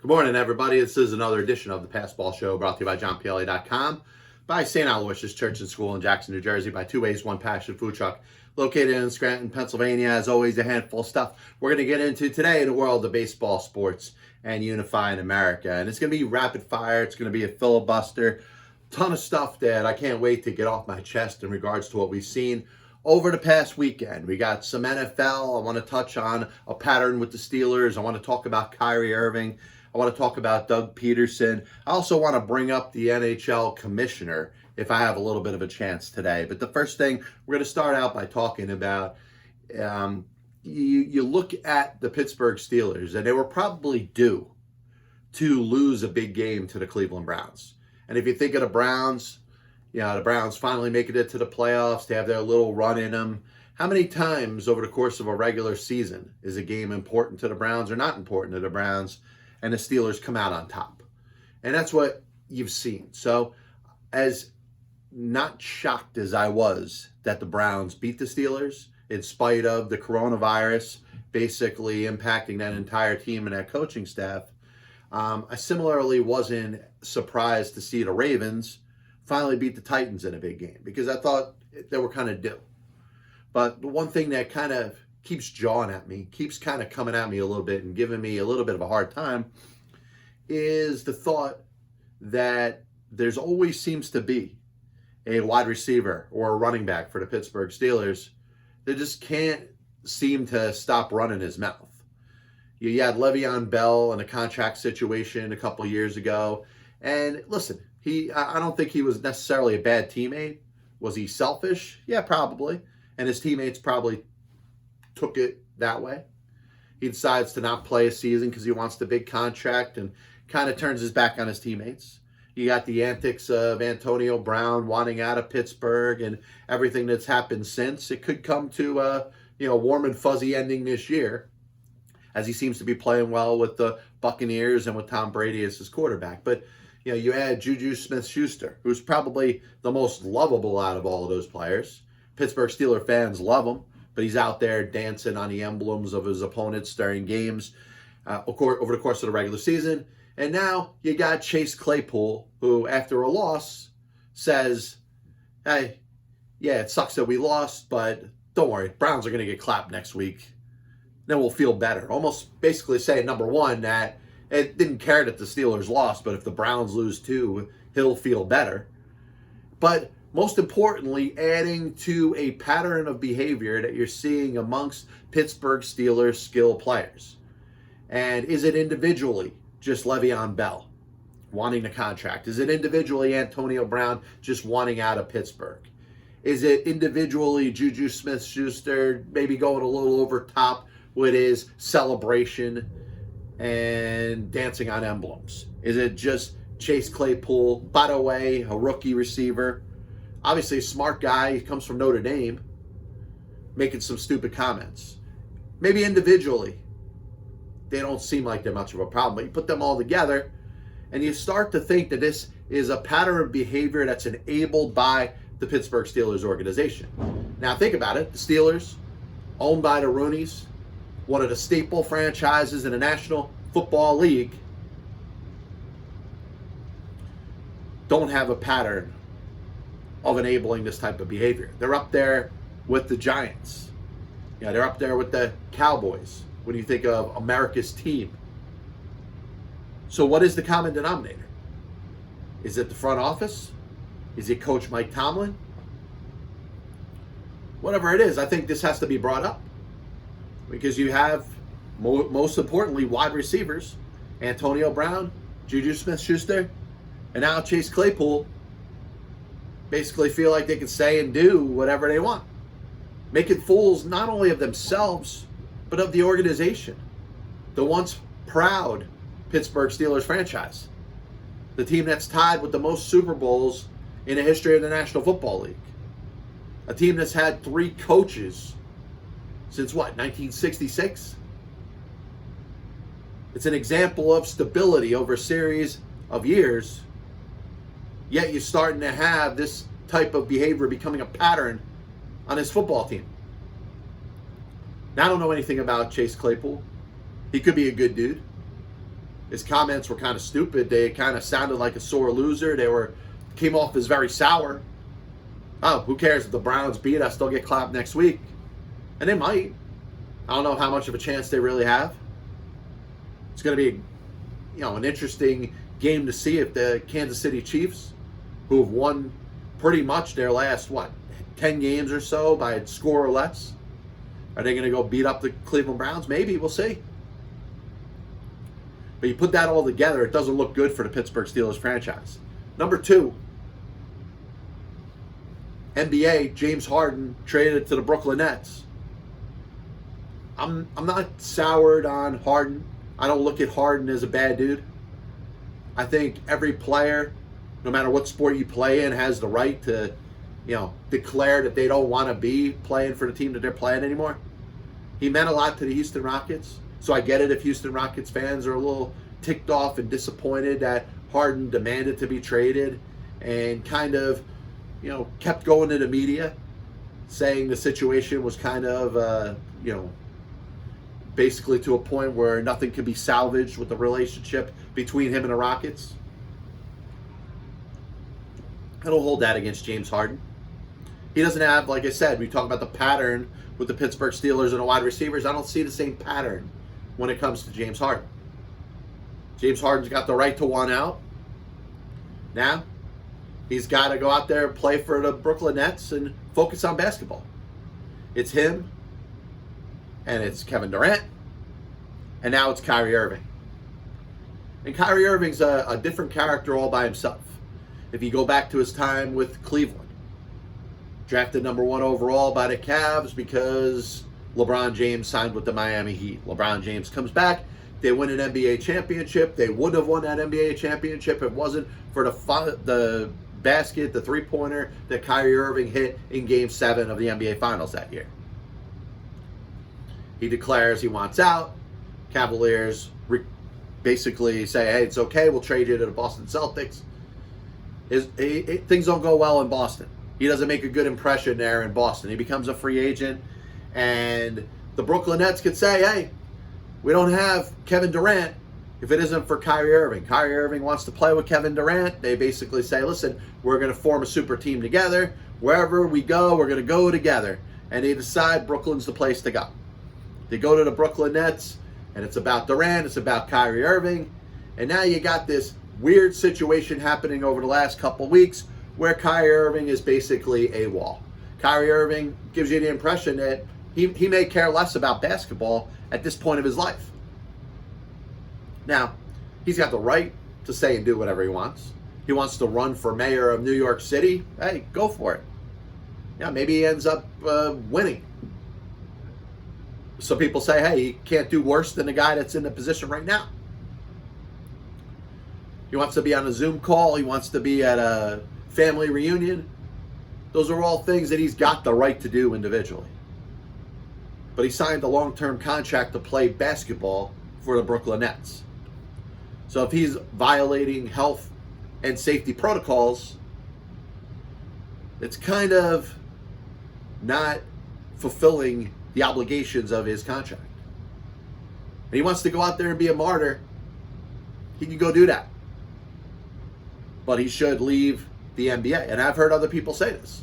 Good morning, everybody. This is another edition of the Passball Show brought to you by JohnPLA.com, by St. Aloysius Church and School in Jackson, New Jersey, by Two Ways, One Passion Food Truck, located in Scranton, Pennsylvania. As always, a handful of stuff we're going to get into today in the world of baseball, sports, and unifying America. And it's going to be rapid fire. It's going to be a filibuster. Ton of stuff that I can't wait to get off my chest in regards to what we've seen over the past weekend. We got some NFL. I want to touch on a pattern with the Steelers. I want to talk about Kyrie Irving. I want to talk about Doug Pederson. I also want to bring up the NHL Commissioner if I have a little bit of a chance today. But the first thing, we're going to start out by talking about, you look at the Pittsburgh Steelers, and they were probably due to lose a big game to the Cleveland Browns. And if you think of the Browns, the Browns finally making it to the playoffs, they have their little run in them. How many times over the course of a regular season is a game important to the Browns or not important to the Browns, and the Steelers come out on top? And that's what you've seen. So as not shocked as I was that the Browns beat the Steelers, in spite of the coronavirus basically impacting that entire team and that coaching staff, I similarly wasn't surprised to see the Ravens finally beat the Titans in a big game, because I thought they were kind of due. But the one thing that kind of keeps jawing at me, keeps kind of coming at me a little bit and giving me a little bit of a hard time, is the thought that there's always seems to be a wide receiver or a running back for the Pittsburgh Steelers that just can't seem to stop running his mouth. You had Le'Veon Bell in a contract situation a couple of years ago, and listen, I don't think he was necessarily a bad teammate. Was he selfish? Yeah, probably. And his teammates probably took it that way. He decides to not play a season because he wants the big contract and kind of turns his back on his teammates. You got the antics of Antonio Brown wanting out of Pittsburgh and everything that's happened since. It could come to a warm and fuzzy ending this year, as he seems to be playing well with the Buccaneers and with Tom Brady as his quarterback. But you add JuJu Smith-Schuster, who's probably the most lovable out of all of those players. Pittsburgh Steelers fans love him, but he's out there dancing on the emblems of his opponents during games over the course of the regular season. And now you got Chase Claypool, who after a loss says, hey, yeah, it sucks that we lost, but don't worry, Browns are going to get clapped next week. Then we'll feel better. Almost basically saying, number one, that it didn't care that the Steelers lost, but if the Browns lose too, he'll feel better. But most importantly, adding to a pattern of behavior that you're seeing amongst Pittsburgh Steelers skill players. And is it individually just Le'Veon Bell wanting the contract? Is it individually Antonio Brown just wanting out of Pittsburgh? Is it individually JuJu Smith-Schuster maybe going a little over top with his celebration and dancing on emblems? Is it just Chase Claypool, by the way, a rookie receiver, obviously a smart guy, he comes from Notre Dame, making some stupid comments? Maybe individually they don't seem like they're much of a problem, but you put them all together and you start to think that this is a pattern of behavior that's enabled by the Pittsburgh Steelers organization. Now think about it. The Steelers, owned by the Rooneys, one of the staple franchises in the National Football League, don't have a pattern of enabling this type of behavior. They're up there with the Giants. They're up there with the Cowboys when you think of America's team. So what is the common denominator? Is it the front office? Is it Coach Mike Tomlin? Whatever it is, I think this has to be brought up, because you have, most importantly, wide receivers, Antonio Brown, JuJu Smith-Schuster, and now Chase Claypool, basically feel like they can say and do whatever they want, making fools not only of themselves, but of the organization, the once proud Pittsburgh Steelers franchise, the team that's tied with the most Super Bowls in the history of the National Football League, a team that's had 3 coaches since 1966? It's an example of stability over a series of years, yet you're starting to have this type of behavior becoming a pattern on his football team. Now, I don't know anything about Chase Claypool. He could be a good dude. his comments were kind of stupid. They kind of sounded like a sore loser. Came off as very sour. Oh, who cares if the Browns beat us? They'll get clapped next week. And they might. I don't know how much of a chance they really have. It's going to be, an interesting game to see if the Kansas City Chiefs, who have won pretty much their last, 10 games or so by a score or less, are they going to go beat up the Cleveland Browns? Maybe. We'll see. But you put that all together, it doesn't look good for the Pittsburgh Steelers franchise. Number 2, NBA, James Harden traded to the Brooklyn Nets. I'm not soured on Harden. I don't look at Harden as a bad dude. I think every player, no matter what sport you play in, has the right to, declare that they don't want to be playing for the team that they're playing anymore. He meant a lot to the Houston Rockets. So I get it if Houston Rockets fans are a little ticked off and disappointed that Harden demanded to be traded and kind of, kept going to the media saying the situation was kind of, basically to a point where nothing could be salvaged with the relationship between him and the Rockets. I don't hold that against James Harden. He doesn't have, like I said, we talk about the pattern with the Pittsburgh Steelers and the wide receivers. I don't see the same pattern when it comes to James Harden. James Harden's got the right to want out. Now, he's got to go out there and play for the Brooklyn Nets and focus on basketball. It's him, and it's Kevin Durant, and now it's Kyrie Irving. And Kyrie Irving's a different character all by himself. If you go back to his time with Cleveland, drafted number 1 overall by the Cavs because LeBron James signed with the Miami Heat. LeBron James comes back. They win an NBA championship. They would have won that NBA championship if it wasn't for the basket, the three-pointer that Kyrie Irving hit in Game 7 of the NBA Finals that year. He declares he wants out. Cavaliers basically say, hey, it's okay. We'll trade you to the Boston Celtics. Things don't go well in Boston. He doesn't make a good impression there in Boston. He becomes a free agent. And the Brooklyn Nets could say, hey, we don't have Kevin Durant if it isn't for Kyrie Irving. Kyrie Irving wants to play with Kevin Durant. They basically say, listen, we're going to form a super team together. Wherever we go, we're going to go together. And they decide Brooklyn's the place to go. They go to the Brooklyn Nets, and it's about Durant, it's about Kyrie Irving. And now you got this weird situation happening over the last couple weeks where Kyrie Irving is basically AWOL. Kyrie Irving gives you the impression that he may care less about basketball at this point of his life. Now, he's got the right to say and do whatever he wants. He wants to run for mayor of New York City. Hey, go for it. Yeah, maybe he ends up winning. Some people say, hey, he can't do worse than the guy that's in the position right now. He wants to be on a Zoom call. He wants to be at a family reunion. Those are all things that he's got the right to do individually. But he signed a long-term contract to play basketball for the Brooklyn Nets. So if he's violating health and safety protocols, it's kind of not fulfilling the obligations of his contract. And he wants to go out there and be a martyr. He can go do that. But he should leave the NBA. And I've heard other people say this.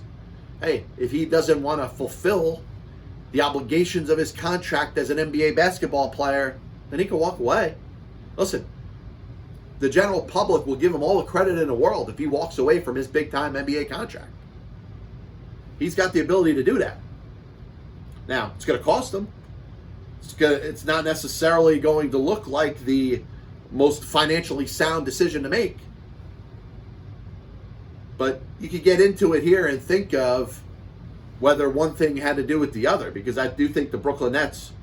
Hey, if he doesn't want to fulfill the obligations of his contract as an NBA basketball player, then he can walk away. Listen, the general public will give him all the credit in the world if he walks away from his big-time NBA contract. He's got the ability to do that. Now, it's going to cost him. It's not necessarily going to look like the most financially sound decision to make. But you could get into it here and think of whether one thing had to do with the other, because I do think the Brooklyn Nets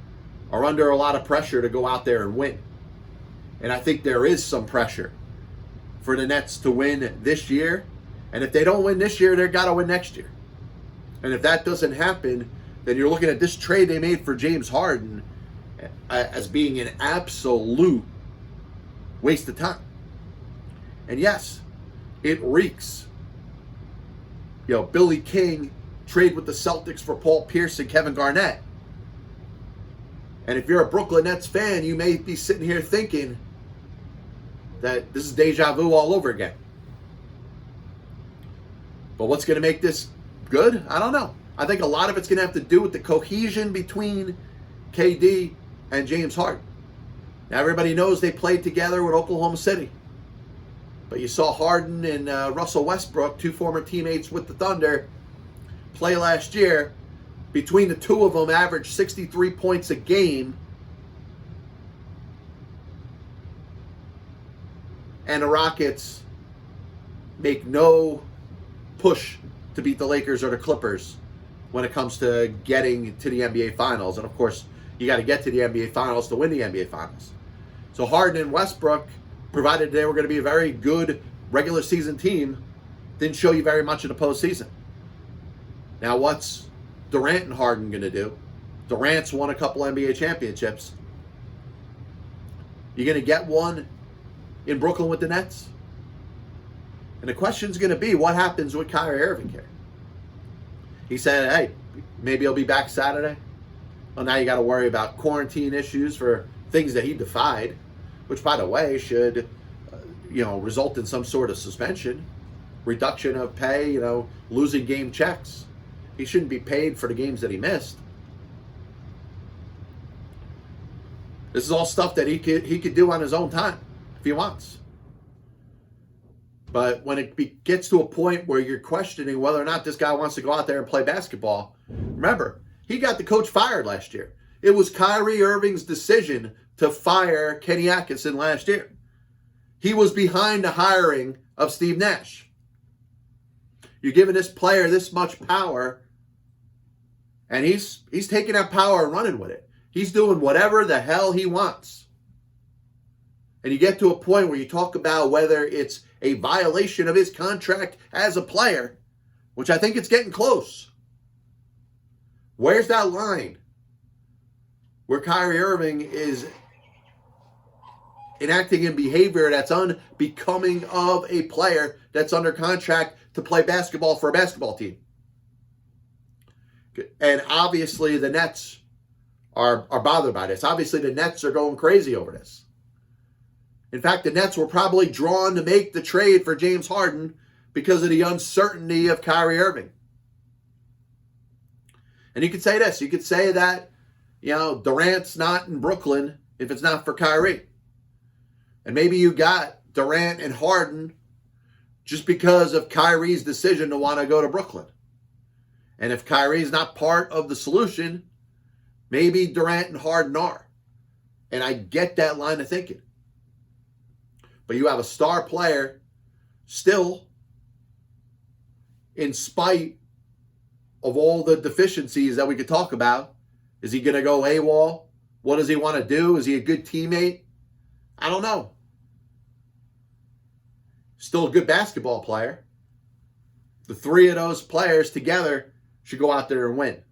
are under a lot of pressure to go out there and win. And I think there is some pressure for the Nets to win this year. And if they don't win this year, they've got to win next year. And if that doesn't happen, then you're looking at this trade they made for James Harden as being an absolute waste of time. And yes, it reeks. Billy King trade with the Celtics for Paul Pierce and Kevin Garnett. And if you're a Brooklyn Nets fan, you may be sitting here thinking, that this is deja vu all over again. But what's going to make this good? I don't know. I think a lot of it's going to have to do with the cohesion between KD and James Harden. Now, everybody knows they played together with Oklahoma City. But you saw Harden and Russell Westbrook, two former teammates with the Thunder, play last year. Between the two of them, averaged 63 points a game. And the Rockets make no push to beat the Lakers or the Clippers when it comes to getting to the NBA Finals. And of course, you got to get to the NBA Finals to win the NBA Finals. So Harden and Westbrook, provided they were going to be a very good regular season team, didn't show you very much in the postseason. Now, what's Durant and Harden going to do? Durant's won a couple NBA championships. You going to get one in Brooklyn with the Nets? And the question's going to be, what happens with Kyrie Irving here? He said, hey, maybe he'll be back Saturday. Well, now you got to worry about quarantine issues for things that he defied, which, by the way, should result in some sort of suspension, reduction of pay, losing game checks. He shouldn't be paid for the games that he missed. This is all stuff that he could do on his own time if he wants. But when it gets to a point where you're questioning whether or not this guy wants to go out there and play basketball, remember, he got the coach fired last year. It was Kyrie Irving's decision to fire Kenny Atkinson last year. He was behind the hiring of Steve Nash. You're giving this player this much power, and he's taking that power and running with it. He's doing whatever the hell he wants. And you get to a point where you talk about whether it's a violation of his contract as a player, which I think it's getting close. Where's that line where Kyrie Irving is enacting in behavior that's unbecoming of a player that's under contract to play basketball for a basketball team? And obviously the Nets are bothered by this. Obviously the Nets are going crazy over this. In fact, the Nets were probably drawn to make the trade for James Harden because of the uncertainty of Kyrie Irving. And you could say this. You could say that, Durant's not in Brooklyn if it's not for Kyrie. And maybe you got Durant and Harden just because of Kyrie's decision to want to go to Brooklyn. And if Kyrie's not part of the solution, maybe Durant and Harden are. And I get that line of thinking. But you have a star player still, in spite of all the deficiencies that we could talk about. Is he going to go AWOL? What does he want to do? Is he a good teammate? I don't know. Still a good basketball player. The three of those players together should go out there and win.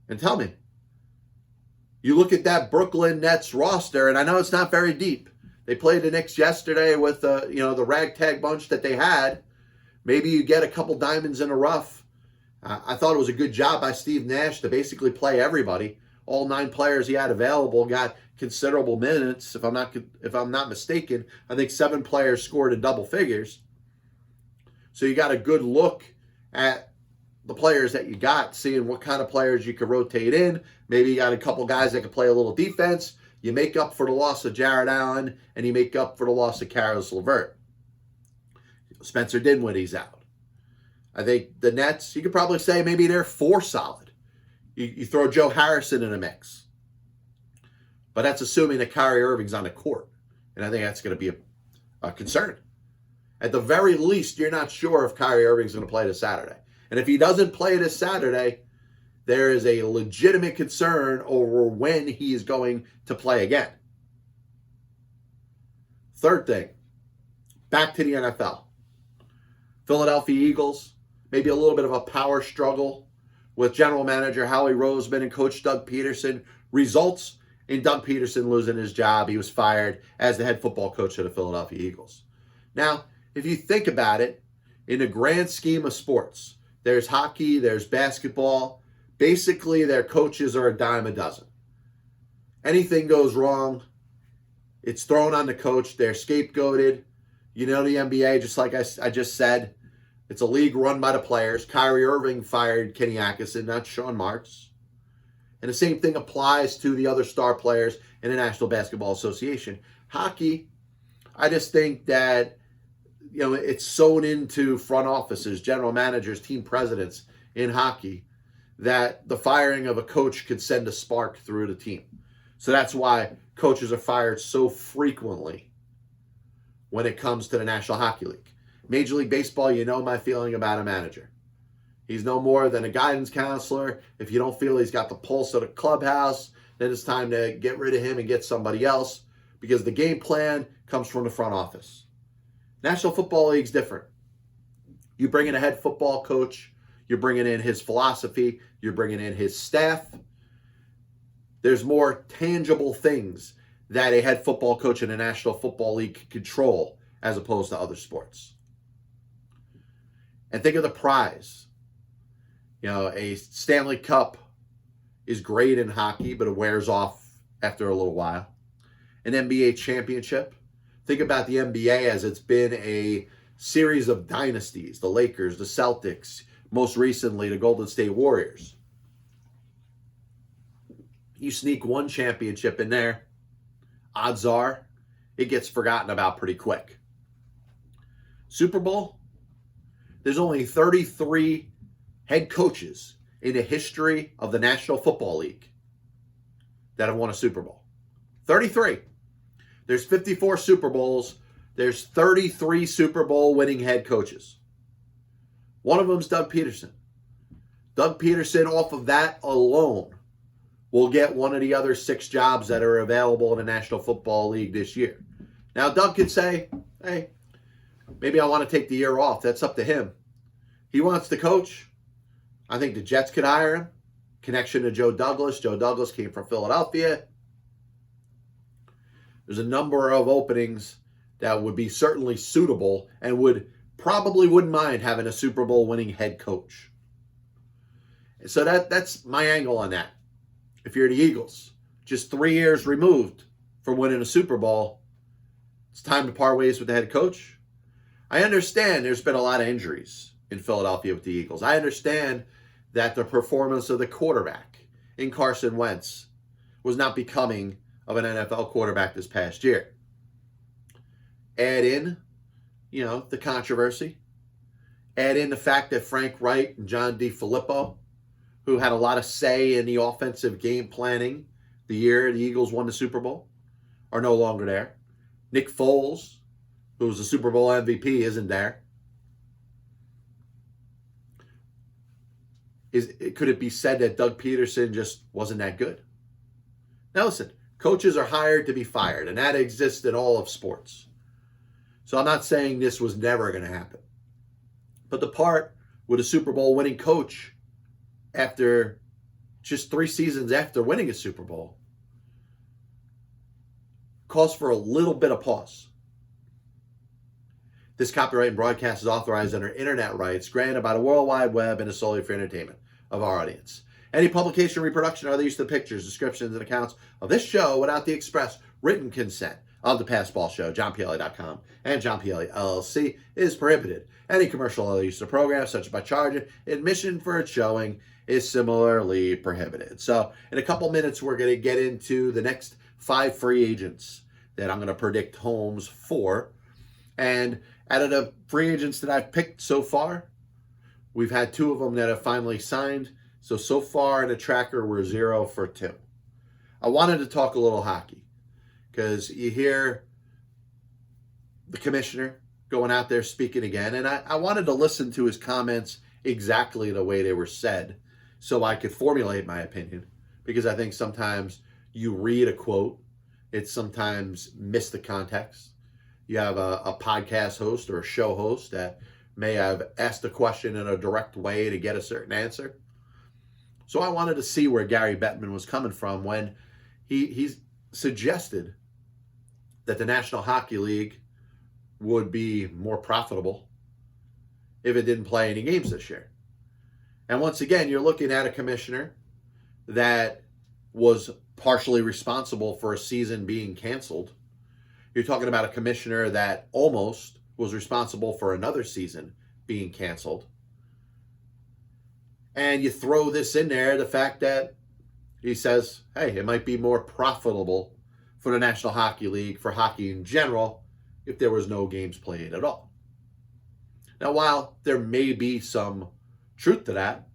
And tell me, you look at that Brooklyn Nets roster, and I know it's not very deep. They played the Knicks yesterday with the ragtag bunch that they had. Maybe you get a couple diamonds in the rough. I thought it was a good job by Steve Nash to basically play everybody. All 9 players he had available got considerable minutes. If I'm not mistaken, I think 7 players scored in double figures. So you got a good look at the players that you got, seeing what kind of players you could rotate in. Maybe you got a couple guys that can play a little defense. You make up for the loss of Jared Allen, and you make up for the loss of Caris LeVert. Spencer Dinwiddie's out. I think the Nets, you could probably say maybe they're 4 solid. You throw Joe Harrison in a mix. But that's assuming that Kyrie Irving's on the court. And I think that's going to be a concern. At the very least, you're not sure if Kyrie Irving's going to play this Saturday. And if he doesn't play this Saturday, there is a legitimate concern over when he is going to play again. Third thing, back to the NFL. Philadelphia Eagles, maybe a little bit of a power struggle with general manager Howie Roseman and coach Doug Pederson. Results in Doug Pederson losing his job. He was fired as the head football coach of the Philadelphia Eagles. Now, if you think about it, in the grand scheme of sports, there's hockey, there's basketball. Basically, their coaches are a dime a dozen. Anything goes wrong, It's thrown on the coach. They're scapegoated. You know the NBA, just like I just said, it's a league run by the players. Kyrie Irving fired Kenny Atkinson, not Sean Marks. And the same thing applies to the other star players in the National Basketball Association. Hockey, I just think that, it's sewn into front offices, general managers, team presidents in hockey, that the firing of a coach could send a spark through the team. So that's why coaches are fired so frequently when it comes to the National Hockey League. Major League Baseball, you know my feeling about a manager. He's no more than a guidance counselor. If you don't feel he's got the pulse of the clubhouse, then it's time to get rid of him and get somebody else, because the game plan comes from the front office. National Football League's different. You bring in a head football coach, you're bringing in his philosophy, you're bringing in his staff. There's more tangible things that a head football coach in the National Football League can control as opposed to other sports. And think of the prize. A Stanley Cup is great in hockey, but it wears off after a little while. An NBA championship. Think about the NBA as it's been a series of dynasties. The Lakers, the Celtics, most recently the Golden State Warriors. You sneak one championship in there, odds are it gets forgotten about pretty quick. Super Bowl, there's only 33 head coaches in the history of the National Football League that have won a Super Bowl. 33. There's 54 Super Bowls. There's 33 Super Bowl winning head coaches. One of them's Doug Pederson. Doug Pederson, off of that alone, will get one of the other 6 jobs that are available in the National Football League this year. Now, Doug could say, hey, maybe I want to take the year off. That's up to him. He wants to coach. I think the Jets could hire him. Connection to Joe Douglas. Joe Douglas came from Philadelphia. There's a number of openings that would be certainly suitable and wouldn't mind having a Super Bowl winning head coach. So that's my angle on that. If you're the Eagles, just 3 years removed from winning a Super Bowl, it's time to part ways with the head coach. I understand there's been a lot of injuries in Philadelphia with the Eagles. I understand that the performance of the quarterback in Carson Wentz was not becoming of an NFL quarterback this past year. Add in, the controversy. Add in the fact that Frank Wright and John DeFilippo, who had a lot of say in the offensive game planning the year the Eagles won the Super Bowl, are no longer there. Nick Foles, who was the Super Bowl MVP, isn't there. Could it be said that Doug Pederson just wasn't that good? Now listen, coaches are hired to be fired, and that exists in all of sports. So I'm not saying this was never going to happen. But the part with a Super Bowl winning coach after just 3 seasons after winning a Super Bowl calls for a little bit of pause. This copyright and broadcast is authorized under internet rights granted by the World Wide Web and is solely for entertainment of our audience. Any publication, reproduction, or other use of the pictures, descriptions, and accounts of this show without the express written consent of the Passball Show, JohnPLA.com, and John PLA LLC is prohibited. Any commercial other use of the program, such as by charging admission for its showing, is similarly prohibited. So in a couple minutes, we're going to get into the next 5 free agents that I'm going to predict homes for. And out of the free agents that I've picked so far, we've had 2 of them that have finally signed. So far in the tracker, we're 0 for 2. I wanted to talk a little hockey because you hear the commissioner going out there speaking again. And I wanted to listen to his comments exactly the way they were said so I could formulate my opinion, because I think sometimes you read a quote, it sometimes miss the context. You have a podcast host or a show host that may have asked a question in a direct way to get a certain answer. So I wanted to see where Gary Bettman was coming from when he suggested that the National Hockey League would be more profitable if it didn't play any games this year. And once again, you're looking at a commissioner that was partially responsible for a season being canceled You're talking about a commissioner that almost was responsible for another season being canceled. And you throw this in there, the fact that he says, hey, it might be more profitable for the National Hockey League, for hockey in general, if there was no games played at all. Now, while there may be some truth to that,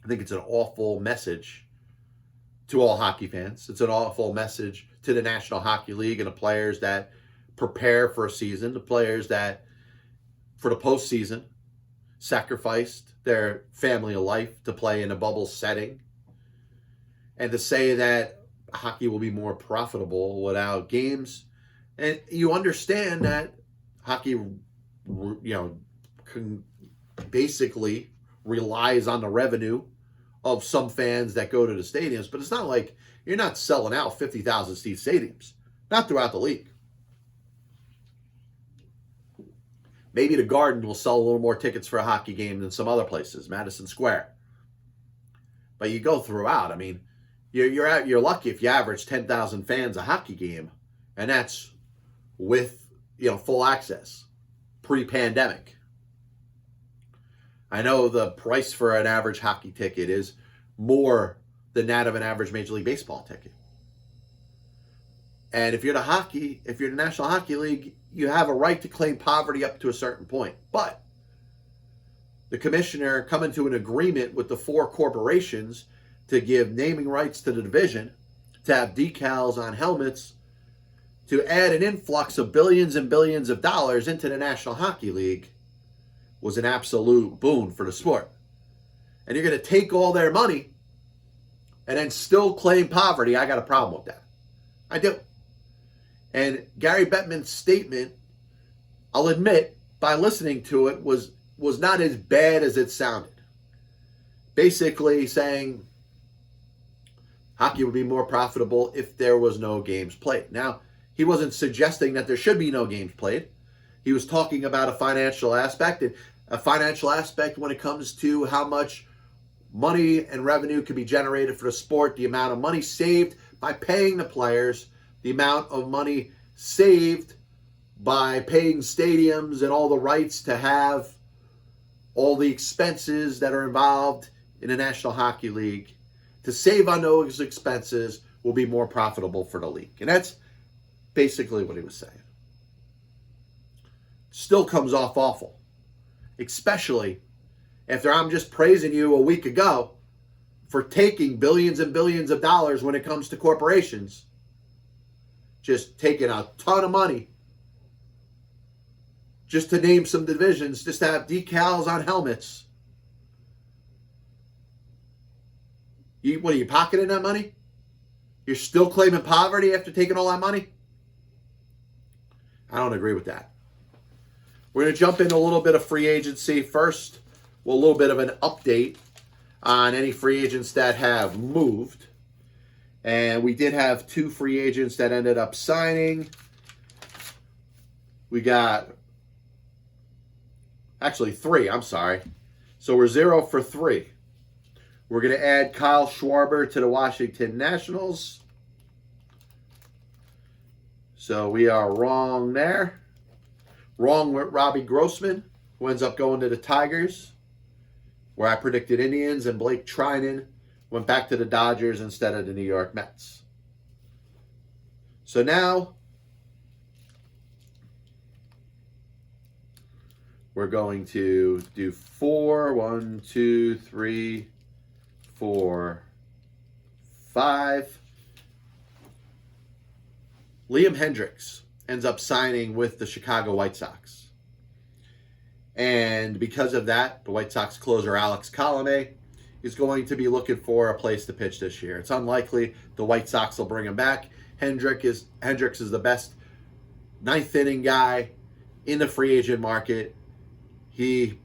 I think it's an awful message to all hockey fans. It's an awful message to the National Hockey League and the players that prepare for a season, the players that, for the postseason, sacrificed their family life to play in a bubble setting. And to say that hockey will be more profitable without games. And you understand that hockey, basically relies on the revenue of some fans that go to the stadiums, but it's not like you're not selling out 50,000 seat stadiums, not throughout the league. Maybe the Garden will sell a little more tickets for a hockey game than some other places, Madison Square. But you go throughout, I mean, you're lucky if you average 10,000 fans a hockey game, and that's with full access pre-pandemic. I know the price for an average hockey ticket is more than that of an average Major League Baseball ticket. And if you're the National Hockey League, you have a right to claim poverty up to a certain point. But the commissioner coming to an agreement with the 4 corporations to give naming rights to the division, to have decals on helmets, to add an influx of billions and billions of dollars into the National Hockey League was an absolute boon for the sport. And you're going to take all their money and then still claim poverty. I got a problem with that. I do. And Gary Bettman's statement, I'll admit, by listening to it, was not as bad as it sounded. Basically saying hockey would be more profitable if there was no games played. Now, he wasn't suggesting that there should be no games played. He was talking about a financial aspect, and a financial aspect when it comes to how much money and revenue can be generated for the sport, the amount of money saved by paying the players, the amount of money saved by paying stadiums and all the rights to have all the expenses that are involved in the National Hockey League. To save on those expenses will be more profitable for the league. And that's basically what he was saying. Still comes off awful, especially after I'm just praising you a week ago for taking billions and billions of dollars when it comes to corporations. Just taking a ton of money just to name some divisions, just to have decals on helmets. What are you pocketing that money? You're still claiming poverty after taking all that money? I don't agree with that. We're going to jump into a little bit of free agency first. Well, a little bit of an update on any free agents that have moved. And we did have 2 free agents that ended up signing. We got, actually 3, I'm sorry. So we're 0 for 3. We're going to add Kyle Schwarber to the Washington Nationals. So we are wrong there. Wrong with Robbie Grossman, who ends up going to the Tigers, where I predicted Indians, and Blake Trinan went back to the Dodgers instead of the New York Mets. So now we're going to do 4, 1, 2, 3, 4, 5. Liam Hendriks ends up signing with the Chicago White Sox. And because of that, the White Sox closer Alex Colomé is going to be looking for a place to pitch this year. It's unlikely the White Sox will bring him back. Hendriks is the best ninth inning guy in the free agent market. He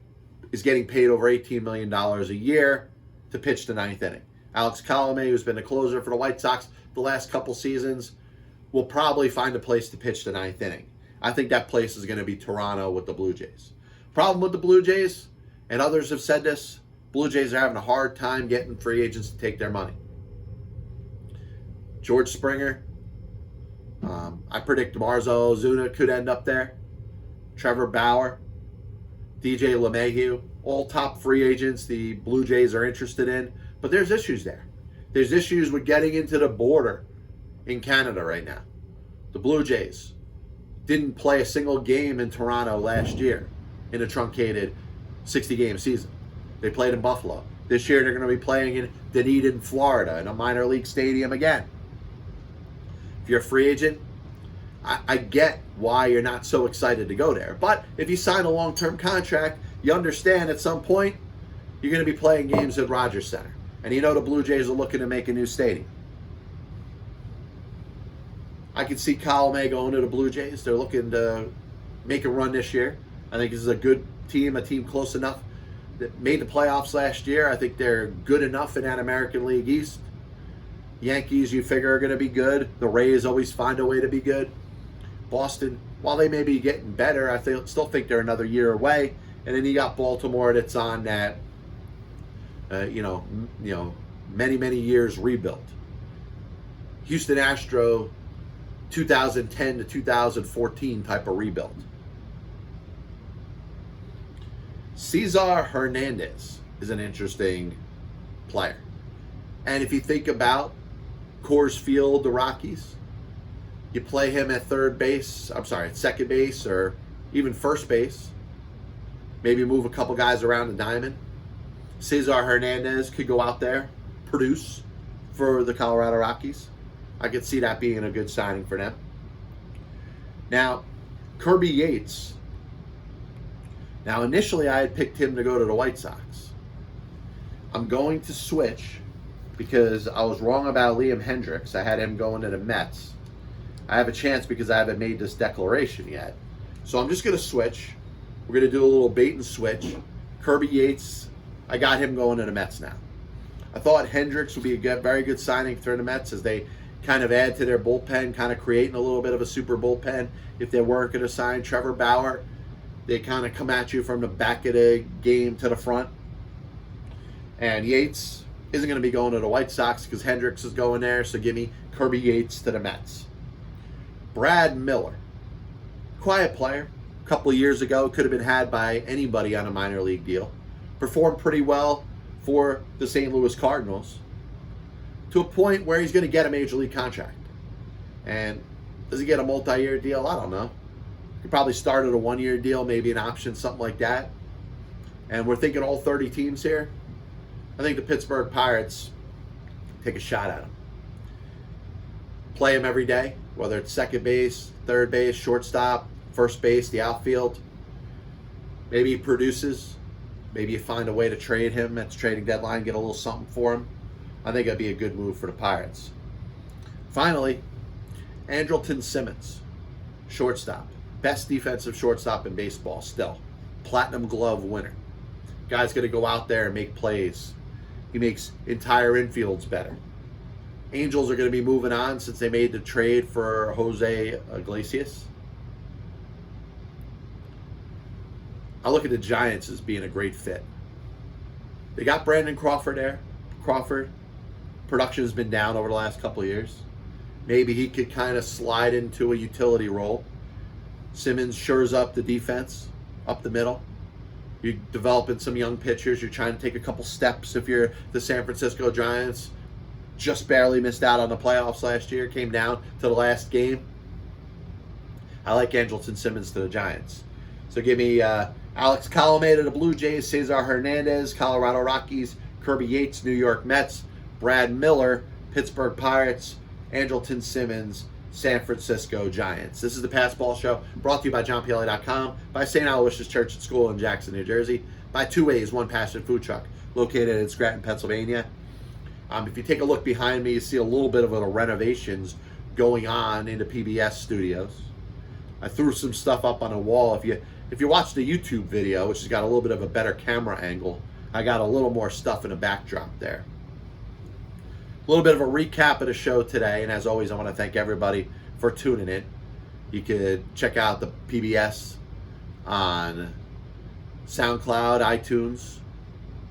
is getting paid over $18 million a year to pitch the ninth inning. Alex Colomé, who's been a closer for the White Sox the last couple seasons, will probably find a place to pitch the ninth inning. I think that place is going to be Toronto with the Blue Jays. Problem with the Blue Jays, and others have said this, Blue Jays are having a hard time getting free agents to take their money. George Springer I predict Marzo Ozuna could end up there. Trevor Bauer, DJ LeMahieu, all top free agents the Blue Jays are interested in. But there's issues there. There's issues with getting into the border in Canada right now. The Blue Jays didn't play a single game in Toronto last year in a truncated 60-game season. They played in Buffalo. This year they're going to be playing in Dunedin, Florida, in a minor league stadium again. If you're a free agent, I get why you're not so excited to go there. But if you sign a long-term contract, you understand at some point you're going to be playing games at Rogers Center. And you know the Blue Jays are looking to make a new stadium. I can see Kyle May going to the Blue Jays. They're looking to make a run this year. I think this is a good team, a team close enough that made the playoffs last year. I think they're good enough in that American League East. Yankees, you figure, are going to be good. The Rays always find a way to be good. Boston, while they may be getting better, I still think they're another year away. And then you got Baltimore that's on that, many years rebuild. Houston Astro, 2010 to 2014 type of rebuild. Cesar Hernandez is an interesting player. And if you think about Coors Field, the Rockies, you play him at second base, or even first base. Maybe move a couple guys around the diamond. Cesar Hernandez could go out there, produce for the Colorado Rockies. I could see that being a good signing for them. Now, Kirby Yates. Now, initially I had picked him to go to the White Sox. I'm going to switch because I was wrong about Liam Hendricks. I had him going to the Mets. I have a chance because I haven't made this declaration yet. So I'm just going to switch. We're going to do a little bait and switch. Kirby Yates, I got him going to the Mets now. I thought Hendricks would be a very good signing for the Mets as they kind of add to their bullpen, kind of creating a little bit of a super bullpen. If they weren't going to sign Trevor Bauer, they kind of come at you from the back of the game to the front. And Yates isn't going to be going to the White Sox because Hendricks is going there, so give me Kirby Yates to the Mets. Brad Miller, quiet player. A couple of years ago, could have been had by anybody on a minor league deal. Performed pretty well for the St. Louis Cardinals to a point where he's going to get a major league contract. And does he get a multi-year deal? I don't know. He probably started a one-year deal, maybe an option, something like that. And we're thinking all 30 teams here. I think the Pittsburgh Pirates take a shot at him. Play him every day, whether it's second base, third base, shortstop, first base, the outfield. Maybe he produces. Maybe you find a way to trade him at the trading deadline, get a little something for him. I think that'd be a good move for the Pirates. Finally, Andrelton Simmons, shortstop. Best defensive shortstop in baseball still. Platinum Glove winner. Guy's going to go out there and make plays. He makes entire infields better. Angels are going to be moving on since they made the trade for Jose Iglesias. I look at the Giants as being a great fit. They got Brandon Crawford there. Crawford, production has been down over the last couple of years. Maybe he could kind of slide into a utility role. Simmons shores up the defense, up the middle. You're developing some young pitchers. You're trying to take a couple steps if you're the San Francisco Giants. Just barely missed out on the playoffs last year. Came down to the last game. I like Andrelton Simmons to the Giants. So give me Alex Colomé to the Blue Jays, Cesar Hernandez, Colorado Rockies, Kirby Yates, New York Mets, Brad Miller, Pittsburgh Pirates, Andrelton Simmons, San Francisco Giants. This is the Passball Show, brought to you by JohnPLA.com, by St. Aloysius Church and School in Jackson, New Jersey, by Two Ways, One Passion Food Truck, located in Scranton, Pennsylvania. If you take a look behind me, you see a little bit of a renovations going on in the PBS studios. I threw some stuff up on a wall. If you watch the YouTube video, which has got a little bit of a better camera angle, I got a little more stuff in the backdrop there. A little bit of a recap of the show today, and as always, I want to thank everybody for tuning in. You could check out the PBS on SoundCloud, iTunes,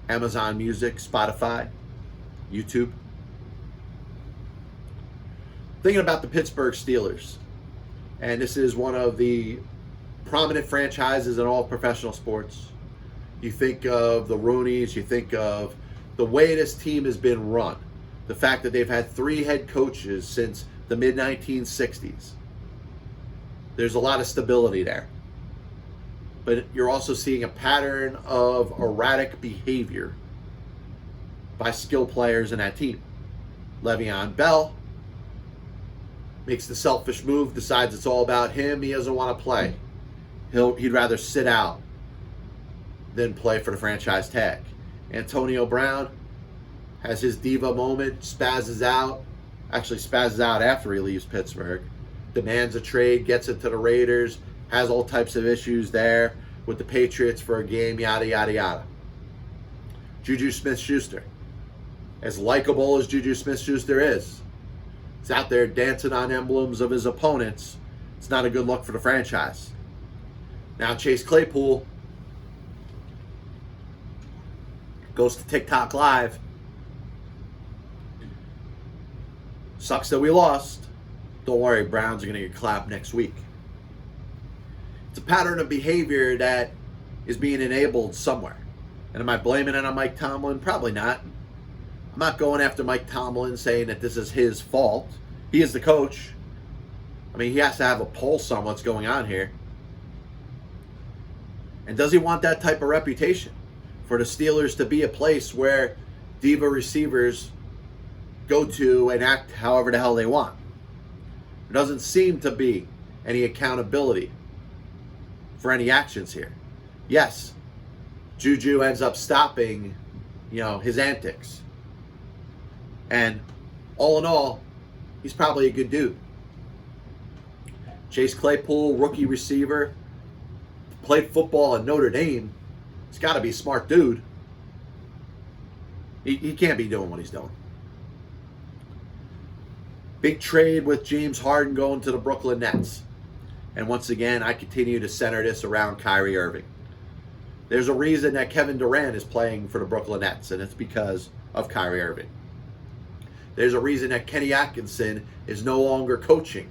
Amazon Music, Spotify, YouTube. Thinking about the Pittsburgh Steelers, and this is one of the prominent franchises in all professional sports. You think of the Rooneys, you think of the way this team has been run, the fact that they've had 3 head coaches since the mid-1960s. There's a lot of stability there. But you're also seeing a pattern of erratic behavior by skill players in that team. Le'Veon Bell makes the selfish move, decides it's all about him. He doesn't want to play. He'd rather sit out than play for the franchise tag. Antonio Brown has his diva moment, spazzes out after he leaves Pittsburgh, demands a trade, gets it to the Raiders, has all types of issues there with the Patriots for a game, yada, yada, yada. JuJu Smith-Schuster, as likable as JuJu Smith-Schuster is, he's out there dancing on emblems of his opponents. It's not a good look for the franchise. Now Chase Claypool goes to TikTok Live. Sucks that we lost. Don't worry, Browns are going to get clapped next week. It's a pattern of behavior that is being enabled somewhere. And am I blaming it on Mike Tomlin? Probably not. I'm not going after Mike Tomlin saying that this is his fault. He is the coach. I mean, he has to have a pulse on what's going on here. And does he want that type of reputation? For the Steelers to be a place where diva receivers go to and act however the hell they want. There doesn't seem to be any accountability for any actions here. Yes, JuJu ends up stopping, his antics. And all in all, he's probably a good dude. Chase Claypool, rookie receiver, played football at Notre Dame. He's got to be a smart dude. He can't be doing what he's doing. Big trade with James Harden going to the Brooklyn Nets. And once again, I continue to center this around Kyrie Irving. There's a reason that Kevin Durant is playing for the Brooklyn Nets, and it's because of Kyrie Irving. There's a reason that Kenny Atkinson is no longer coaching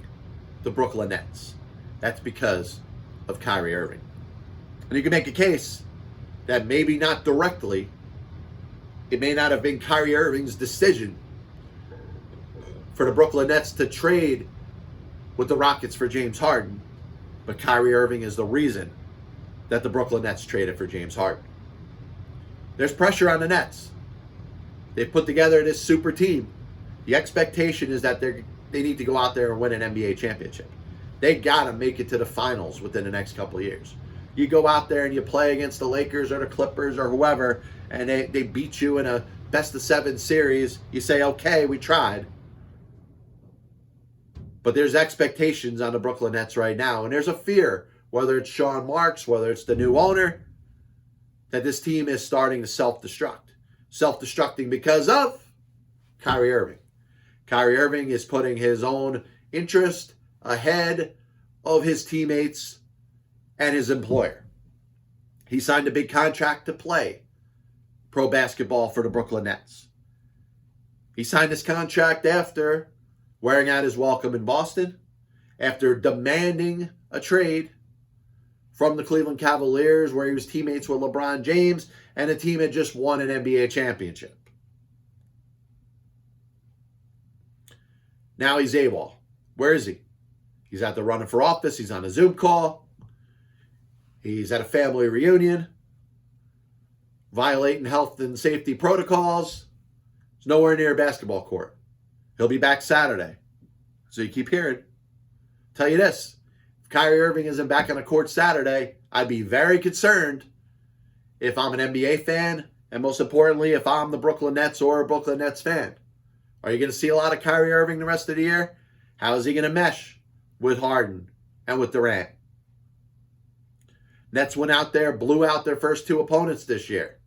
the Brooklyn Nets. That's because of Kyrie Irving. And you can make a case that maybe not directly, it may not have been Kyrie Irving's decision for the Brooklyn Nets to trade with the Rockets for James Harden, but Kyrie Irving is the reason that the Brooklyn Nets traded for James Harden. There's pressure on the Nets. They've put together this super team. The expectation is that they need to go out there and win an NBA championship. They got to make it to the finals within the next couple of years. You go out there and you play against the Lakers or the Clippers or whoever, and they beat you in a best-of-7 series. You say, okay, we tried. But there's expectations on the Brooklyn Nets right now, and there's a fear, whether it's Sean Marks, whether it's the new owner, that this team is starting to self-destruct. Self-destructing because of Kyrie Irving. Kyrie Irving is putting his own interest ahead of his teammates and his employer. He signed a big contract to play pro basketball for the Brooklyn Nets. He signed this contract after wearing out his welcome in Boston, after demanding a trade from the Cleveland Cavaliers where he was teammates with LeBron James and the team had just won an NBA championship. Now he's AWOL. Where is he? He's out there running for office. He's on a Zoom call. He's at a family reunion, violating health and safety protocols. He's nowhere near a basketball court. He'll be back Saturday. So you keep hearing. Tell you this, if Kyrie Irving isn't back on the court Saturday, I'd be very concerned if I'm an NBA fan, and most importantly, if I'm the Brooklyn Nets or a Brooklyn Nets fan. Are you going to see a lot of Kyrie Irving the rest of the year? How is he going to mesh with Harden and with Durant? Nets went out there, blew out their first 2 opponents this year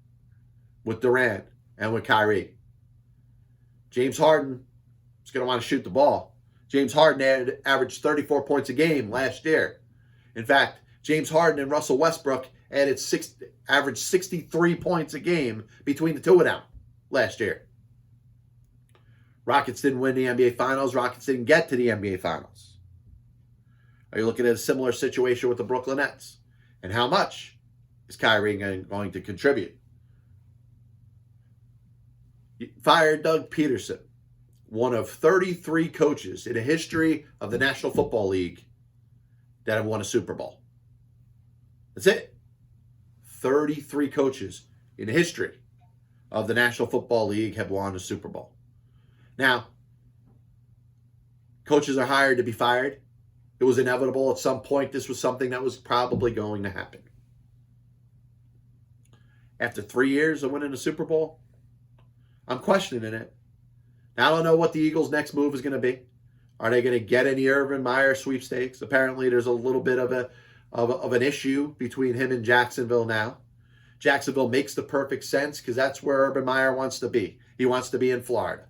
with Durant and with Kyrie. James Harden is going to want to shoot the ball. James Harden had averaged 34 points a game last year. In fact, James Harden and Russell Westbrook averaged 63 points a game between the two of them last year. Rockets didn't win the NBA Finals. Rockets didn't get to the NBA Finals. Are you looking at a similar situation with the Brooklyn Nets? And how much is Kyrie going to contribute? You fired Doug Pederson, one of 33 coaches in the history of the National Football League that have won a Super Bowl. That's it. 33 coaches in the history of the National Football League have won a Super Bowl. Now, coaches are hired to be fired. It was inevitable at some point. This was something that was probably going to happen. After 3 years of winning a Super Bowl, I'm questioning it. Now, I don't know what the Eagles' next move is going to be. Are they going to get any Urban Meyer sweepstakes? Apparently, there's a little bit of an issue between him and Jacksonville now. Jacksonville makes the perfect sense because that's where Urban Meyer wants to be. He wants to be in Florida.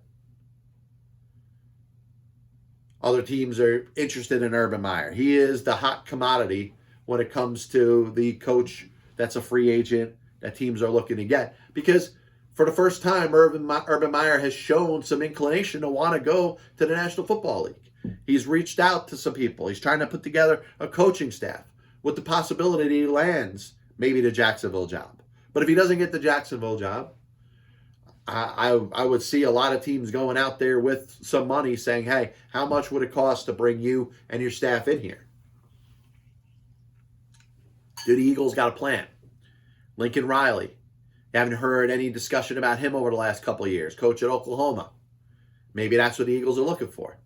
Other teams are interested in Urban Meyer. He is the hot commodity when it comes to the coach that's a free agent that teams are looking to get. Because for the first time, Urban Meyer has shown some inclination to want to go to the National Football League. He's reached out to some people. He's trying to put together a coaching staff with the possibility he lands maybe the Jacksonville job. But if he doesn't get the Jacksonville job, I would see a lot of teams going out there with some money saying, hey, how much would it cost to bring you and your staff in here? Do the Eagles got a plan? Lincoln Riley. You haven't heard any discussion about him over the last couple of years. Coach at Oklahoma. Maybe that's what the Eagles are looking for.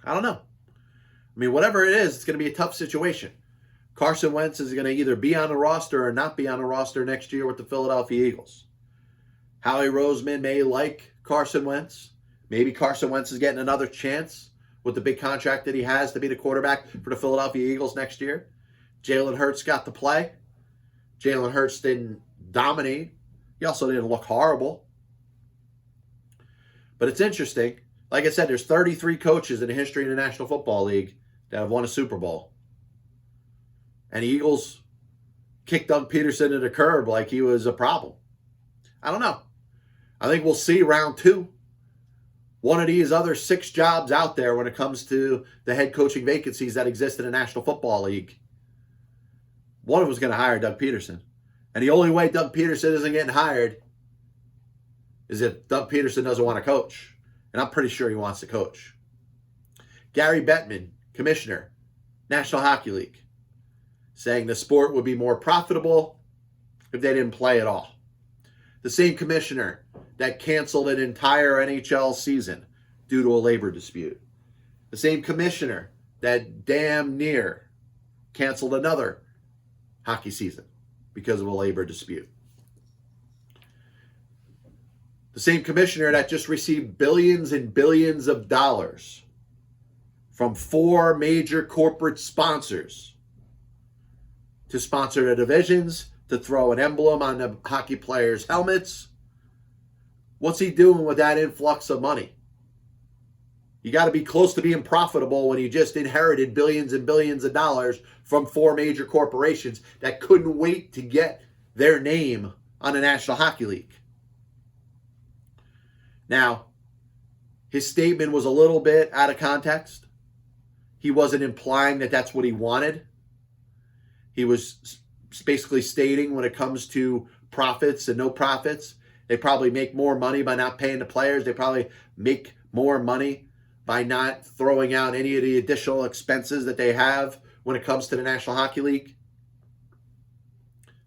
I don't know. I mean, whatever it is, it's going to be a tough situation. Carson Wentz is going to either be on the roster or not be on the roster next year with the Philadelphia Eagles. Howie Roseman may like Carson Wentz. Maybe Carson Wentz is getting another chance with the big contract that he has to be the quarterback for the Philadelphia Eagles next year. Jalen Hurts got to play. Jalen Hurts didn't dominate. He also didn't look horrible. But it's interesting. Like I said, there's 33 coaches in the history of the National Football League that have won a Super Bowl. And the Eagles kicked Doug Pederson to the curb like he was a problem. I don't know. I think we'll see round 2. One of these other 6 jobs out there when it comes to the head coaching vacancies that exist in the National Football League. One of them is going to hire Doug Pederson. And the only way Doug Pederson isn't getting hired is if Doug Pederson doesn't want to coach. And I'm pretty sure he wants to coach. Gary Bettman, Commissioner, National Hockey League, saying the sport would be more profitable if they didn't play at all. The same commissioner that canceled an entire NHL season due to a labor dispute. The same commissioner that damn near canceled another hockey season because of a labor dispute. The same commissioner that just received billions and billions of dollars from 4 major corporate sponsors to sponsor the divisions, to throw an emblem on the hockey players' helmets. What's he doing with that influx of money? You got to be close to being profitable when you just inherited billions and billions of dollars from 4 major corporations that couldn't wait to get their name on the National Hockey League. Now, his statement was a little bit out of context. He wasn't implying that that's what he wanted. He was basically stating when it comes to profits and no profits, they probably make more money by not paying the players. They probably make more money by not throwing out any of the additional expenses that they have when it comes to the National Hockey League.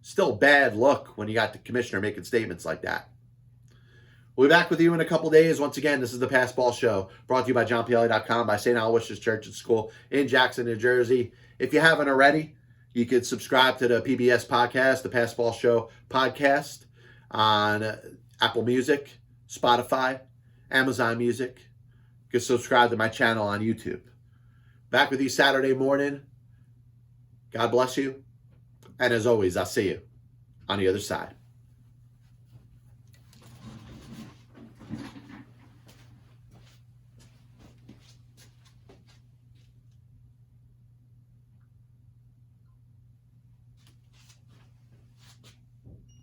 Still bad luck when you got the commissioner making statements like that. We'll be back with you in a couple days. Once again, this is the Passball Show, brought to you by JohnPielli.com, by St. Aloysius Church and School in Jackson, New Jersey. If you haven't already, you could subscribe to the PBS podcast, the Passball Show podcast, on Apple Music, Spotify, Amazon Music. You can subscribe to my channel on YouTube. Back with you Saturday morning. God bless you. And as always, I'll see you on the other side.